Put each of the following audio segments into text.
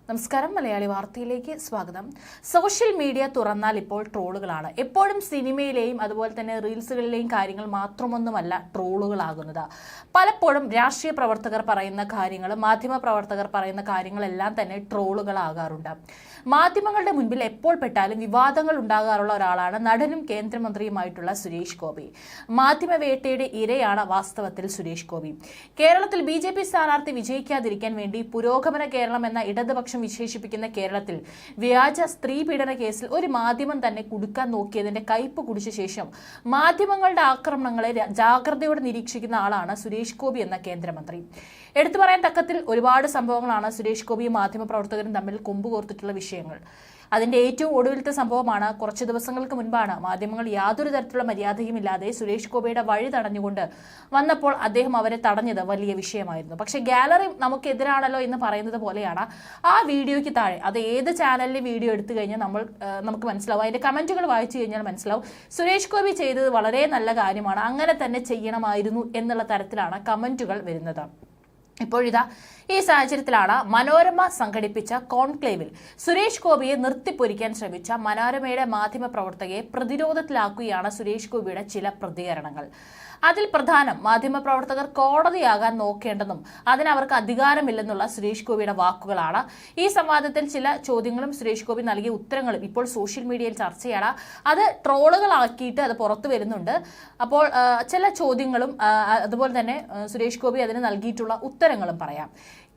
നമസ്കാരം, മലയാളി വാർത്തയിലേക്ക് സ്വാഗതം. സോഷ്യൽ മീഡിയ തുറന്നാൽ ഇപ്പോൾ ട്രോളുകളാണ്. എപ്പോഴും സിനിമയിലെയും അതുപോലെ തന്നെ റീൽസുകളിലെയും കാര്യങ്ങൾ മാത്രമൊന്നുമല്ല ട്രോളുകളാകുന്നത്. പലപ്പോഴും രാഷ്ട്രീയ പ്രവർത്തകർ പറയുന്ന കാര്യങ്ങൾ, മാധ്യമ പ്രവർത്തകർ പറയുന്ന കാര്യങ്ങളെല്ലാം തന്നെ ട്രോളുകളാകാറുണ്ട്. മാധ്യമങ്ങളുടെ മുൻപിൽ എപ്പോൾ പെട്ടാലും വിവാദങ്ങൾ ഉണ്ടാകാറുള്ള ഒരാളാണ് നടനും കേന്ദ്രമന്ത്രിയുമായിട്ടുള്ള സുരേഷ് ഗോപി. മാധ്യമവേട്ടയുടെ ഇരയാണ് വാസ്തവത്തിൽ സുരേഷ് ഗോപി. കേരളത്തിൽ BJP സ്ഥാനാർത്ഥി വിജയിക്കാതിരിക്കാൻ വേണ്ടി പുരോഗമന കേരളം എന്ന ഇടതുപക്ഷം വിശേഷിപ്പിക്കുന്ന കേരളത്തിൽ വ്യാജ സ്ത്രീ പീഡന കേസിൽ ഒരു മാധ്യമം തന്നെ കുടുക്കാൻ നോക്കിയതിന്റെ കയ്പ് കുടിച്ച ശേഷം മാധ്യമങ്ങളുടെ ആക്രമണങ്ങളെ ജാഗ്രതയോടെ നിരീക്ഷിക്കുന്ന ആളാണ് സുരേഷ് ഗോപി എന്ന കേന്ദ്രമന്ത്രി. എടുത്തു പറയാൻ തക്കത്തിൽ ഒരുപാട് സംഭവങ്ങളാണ് സുരേഷ് ഗോപിയും മാധ്യമപ്രവർത്തകരും തമ്മിൽ കൊമ്പുകോർത്തിട്ടുള്ള വിഷയങ്ങൾ. അതിന്റെ ഏറ്റവും ഒടുവിലത്തെ സംഭവമാണ് കുറച്ച് ദിവസങ്ങൾക്ക് മുൻപാണ് മാധ്യമങ്ങൾ യാതൊരു തരത്തിലുള്ള മര്യാദയുമില്ലാതെ സുരേഷ് ഗോപിയുടെ വഴി തടഞ്ഞുകൊണ്ട് വന്നപ്പോൾ അദ്ദേഹം അവരെ തടഞ്ഞത് വലിയ വിഷയമായിരുന്നു. പക്ഷേ ഗാലറി നമുക്കെതിരാണല്ലോ എന്ന് പറയുന്നത് പോലെയാണ് ആ വീഡിയോയ്ക്ക് താഴെ, അത് ഏത് ചാനലിലെ വീഡിയോ എടുത്തു കഴിഞ്ഞാൽ നമുക്ക് മനസ്സിലാവും, അതിന്റെ കമന്റുകൾ വായിച്ചു കഴിഞ്ഞാൽ മനസ്സിലാവും സുരേഷ് ഗോപി ചെയ്തത് വളരെ നല്ല കാര്യമാണ്, അങ്ങനെ തന്നെ ചെയ്യണമായിരുന്നു എന്നുള്ള തരത്തിലാണ് കമന്റുകൾ വരുന്നത്. ഇപ്പോഴിതാ ഈ സാഹചര്യത്തിലാണ് മനോരമ സംഘടിപ്പിച്ച കോൺക്ലേവിൽ സുരേഷ് ഗോപിയെ നിർത്തിപ്പൊരിക്കാൻ ശ്രമിച്ച മനോരമയുടെ മാധ്യമപ്രവർത്തകയെ പ്രതിരോധത്തിലാക്കുകയാണ് സുരേഷ് ഗോപിയുടെ ചില പ്രതികരണങ്ങൾ. അതിൽ പ്രധാനം മാധ്യമപ്രവർത്തകർ കോടതിയാകാൻ നോക്കേണ്ടെന്നും അതിനവർക്ക് അധികാരമില്ലെന്നുള്ള സുരേഷ് ഗോപിയുടെ വാക്കുകളാണ്. ഈ സംവാദത്തിൽ ചില ചോദ്യങ്ങളും സുരേഷ് ഗോപി നൽകിയ ഉത്തരങ്ങളും ഇപ്പോൾ സോഷ്യൽ മീഡിയയിൽ ചർച്ചയാണ്. അത് ട്രോളുകളാക്കിയിട്ട് അത് പുറത്തു വരുന്നുണ്ട്. അപ്പോൾ ചില ചോദ്യങ്ങളും അതുപോലെ തന്നെ സുരേഷ് ഗോപി അതിന് നൽകിയിട്ടുള്ള ഉത്തരങ്ങളും പറയാം.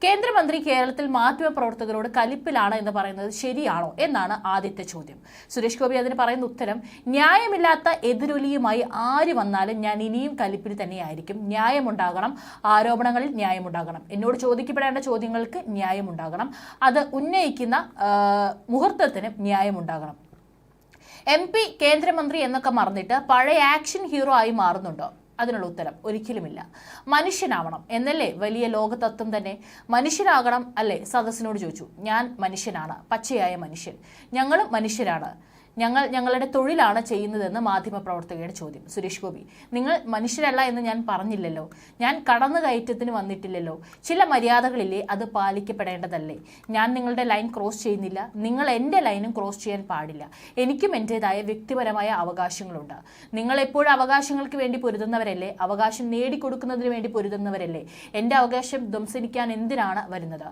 കേന്ദ്രമന്ത്രി കേരളത്തിൽ മാധ്യമപ്രവർത്തകരോട് കലിപ്പിലാണ് എന്ന് പറയുന്നത് ശരിയാണോ എന്നാണ് ആദ്യത്തെ ചോദ്യം. സുരേഷ് ഗോപി അതിന് പറയുന്ന ഉത്തരം, ന്യായമില്ലാത്ത എതിരൊലിയുമായി ആര് വന്നാലും ഞാൻ ഇനിയും കലിപ്പിൽ തന്നെയായിരിക്കും. ന്യായമുണ്ടാകണം, ആരോപണങ്ങളിൽ ന്യായമുണ്ടാകണം, എന്നോട് ചോദിക്കപ്പെടേണ്ട ചോദ്യങ്ങൾക്ക് ന്യായമുണ്ടാകണം, അത് ഉന്നയിക്കുന്ന മുഹൂർത്തത്തിന് ന്യായമുണ്ടാകണം. MP കേന്ദ്രമന്ത്രി എന്നൊക്കെ മറന്നിട്ട് പഴയ ആക്ഷൻ ഹീറോ ആയി മാറുന്നുണ്ടോ? അതിനുള്ള ഉത്തരം ഒരിക്കലുമില്ല. മനുഷ്യനാവണം എന്നല്ലേ വലിയ ലോകതത്വം തന്നെ. മനുഷ്യനാകണം അല്ലേ? സദസ്സിനോട് ചോദിച്ചു. ഞാൻ മനുഷ്യനാണ്, പച്ചയായ മനുഷ്യൻ. ഞങ്ങളും മനുഷ്യരാണ്, ഞങ്ങളുടെ തൊഴിലാണ് ചെയ്യുന്നതെന്ന് മാധ്യമപ്രവർത്തകയുടെ ചോദ്യം. സുരേഷ് ഗോപി, നിങ്ങൾ മനുഷ്യരല്ല എന്ന് ഞാൻ പറഞ്ഞില്ലല്ലോ, ഞാൻ കടന്നുകയറ്റത്തിന് വന്നിട്ടില്ലല്ലോ. ചില മര്യാദകളില്ലേ, അത് പാലിക്കപ്പെടേണ്ടതല്ലേ? ഞാൻ നിങ്ങളുടെ ലൈൻ ക്രോസ് ചെയ്യുന്നില്ല, നിങ്ങൾ എൻ്റെ ലൈനും ക്രോസ് ചെയ്യാൻ പാടില്ല. എനിക്കും എൻ്റെതായ വ്യക്തിപരമായ അവകാശങ്ങളുണ്ട്. നിങ്ങൾ എപ്പോഴും അവകാശങ്ങൾക്ക് വേണ്ടി പൊരുതുന്നവരല്ലേ, അവകാശം നേടിക്കൊടുക്കുന്നതിന് വേണ്ടി പൊരുതുന്നവരല്ലേ. എൻ്റെ അവകാശം ധ്വംസിക്കാൻ എന്തിനാണ് വരുന്നത്?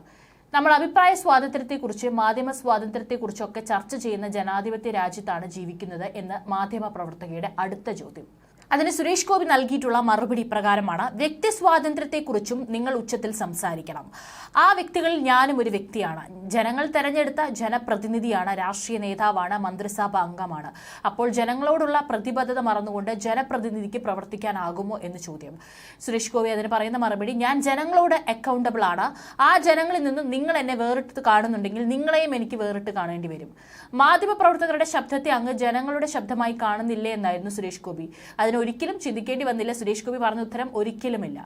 നമ്മൾ അഭിപ്രായ സ്വാതന്ത്ര്യത്തെക്കുറിച്ച്, മാധ്യമ സ്വാതന്ത്ര്യത്തെക്കുറിച്ചൊക്കെ ചർച്ച ചെയ്യുന്ന ജനാധിപത്യ രാജ്യത്താണ് ജീവിക്കുന്നത് എന്ന് മാധ്യമപ്രവർത്തകയുടെ അടുത്ത ചോദ്യം. അതിന് സുരേഷ് ഗോപി നൽകിയിട്ടുള്ള മറുപടി പ്രകാരമാണ്, വ്യക്തി സ്വാതന്ത്ര്യത്തെക്കുറിച്ചും നിങ്ങൾ ഉച്ചത്തിൽ സംസാരിക്കണം. ആ വ്യക്തികളിൽ ഞാനും ഒരു വ്യക്തിയാണ്, ജനങ്ങൾ തെരഞ്ഞെടുത്ത ജനപ്രതിനിധിയാണ്, രാഷ്ട്രീയ നേതാവാണ്, മന്ത്രിസഭ അംഗമാണ്. അപ്പോൾ ജനങ്ങളോടുള്ള പ്രതിബദ്ധത മറന്നുകൊണ്ട് ജനപ്രതിനിധിക്ക് പ്രവർത്തിക്കാനാകുമോ എന്ന് ചോദ്യം. സുരേഷ് ഗോപി അതിന് പറയുന്ന മറുപടി, ഞാൻ ജനങ്ങളോട് അക്കൗണ്ടബിൾ ആണ്. ആ ജനങ്ങളിൽ നിന്നും നിങ്ങൾ എന്നെ വേറിട്ട് കാണുന്നുണ്ടെങ്കിൽ നിങ്ങളെയും എനിക്ക് വേറിട്ട് കാണേണ്ടി വരും. മാധ്യമപ്രവർത്തകരുടെ ശബ്ദത്തെ അങ്ങ് ജനങ്ങളുടെ ശബ്ദമായി കാണുന്നില്ലേ എന്നായിരുന്നു സുരേഷ് ഗോപി. ഒരിക്കലും ചിന്തിക്കേണ്ടി വന്നില്ല. സുരേഷ് ഗോപി പറഞ്ഞ ഉത്തരം ഒരിക്കലുമില്ല.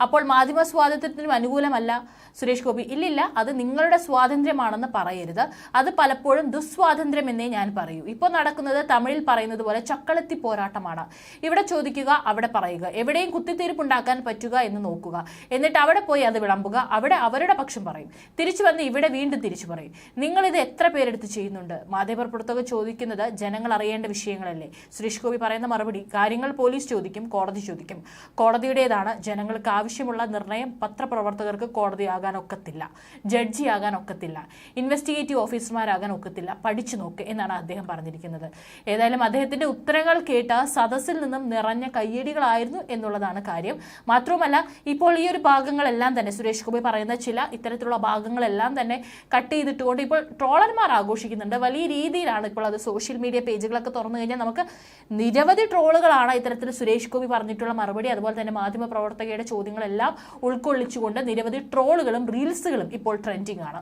അപ്പോൾ മാധ്യമ സ്വാതന്ത്ര്യത്തിനും അനുകൂലമല്ല സുരേഷ് ഗോപി? ഇല്ലില്ല, അത് നിങ്ങളുടെ സ്വാതന്ത്ര്യമാണെന്ന് പറയരുത്, അത് പലപ്പോഴും ദുസ്വാതന്ത്ര്യം എന്നേ ഞാൻ പറയൂ. ഇപ്പോൾ നടക്കുന്നത് തമിഴിൽ പറയുന്നത് പോലെ ചക്കളത്തി പോരാട്ടമാണ്. ഇവിടെ ചോദിക്കുക, അവിടെ പറയുക, എവിടെയും കുത്തിത്തീർപ്പുണ്ടാക്കാൻ പറ്റുക എന്ന് നോക്കുക, എന്നിട്ട് അവിടെ പോയി അത് വിളമ്പുക, അവിടെ അവരുടെ പക്ഷം പറയും, തിരിച്ചു വന്ന് ഇവിടെ വീണ്ടും തിരിച്ചു പറയും. നിങ്ങളിത് എത്ര പേരെടുത്ത് ചെയ്യുന്നുണ്ട്? മാധ്യമപ്രവർത്തകർ ചോദിക്കുന്നത് ജനങ്ങൾ അറിയേണ്ട വിഷയങ്ങളല്ലേ? സുരേഷ് ഗോപി പറയുന്ന മറുപടി, കാര്യങ്ങൾ പോലീസ് ചോദിക്കും, കോടതി ചോദിക്കും, കോടതിയുടേതാണ്. ജനങ്ങൾക്ക് ആവശ്യമുള്ള നിർണയം പത്രപ്രവർത്തകർക്ക് കോടതിയാകാൻ ഒക്കത്തില്ല, ജഡ്ജിയാകാൻ ഒക്കത്തില്ല, ഇൻവെസ്റ്റിഗേറ്റീവ് ഓഫീസർമാരാകാൻ ഒക്കത്തില്ല, പഠിച്ചു നോക്ക് എന്നാണ് അദ്ദേഹം പറഞ്ഞിരിക്കുന്നത്. ഏതായാലും അദ്ദേഹത്തിന്റെ ഉത്തരങ്ങൾ കേട്ട സദസ്സിൽ നിന്നും നിറഞ്ഞ കയ്യടികളായിരുന്നു എന്നുള്ളതാണ് കാര്യം. മാത്രവുമല്ല, ഇപ്പോൾ ഈ ഒരു ഭാഗങ്ങളെല്ലാം തന്നെ സുരേഷ് ഗോപി പറയുന്ന ചില ഇത്തരത്തിലുള്ള ഭാഗങ്ങളെല്ലാം തന്നെ കട്ട് ചെയ്തിട്ടുകൊണ്ട് ഇപ്പോൾ ട്രോളർമാർ ആഘോഷിക്കുന്നുണ്ട്. വലിയ രീതിയിലാണ് ഇപ്പോൾ അത് സോഷ്യൽ മീഡിയ പേജുകളൊക്കെ തുറന്നു കഴിഞ്ഞാൽ നമുക്ക് നിരവധി ട്രോളുകളാണ് ഇത്തരത്തിൽ സുരേഷ് ഗോപി പറഞ്ഞിട്ടുള്ള മറുപടി. അതുപോലെ തന്നെ മാധ്യമപ്രവർത്തകയുടെ ചോദ്യങ്ങളെല്ലാം ഉൾക്കൊള്ളിച്ചുകൊണ്ട് നിരവധി ട്രോളുകളും റീൽസുകളും ഇപ്പോൾ ട്രെൻഡിംഗ് ആണ്.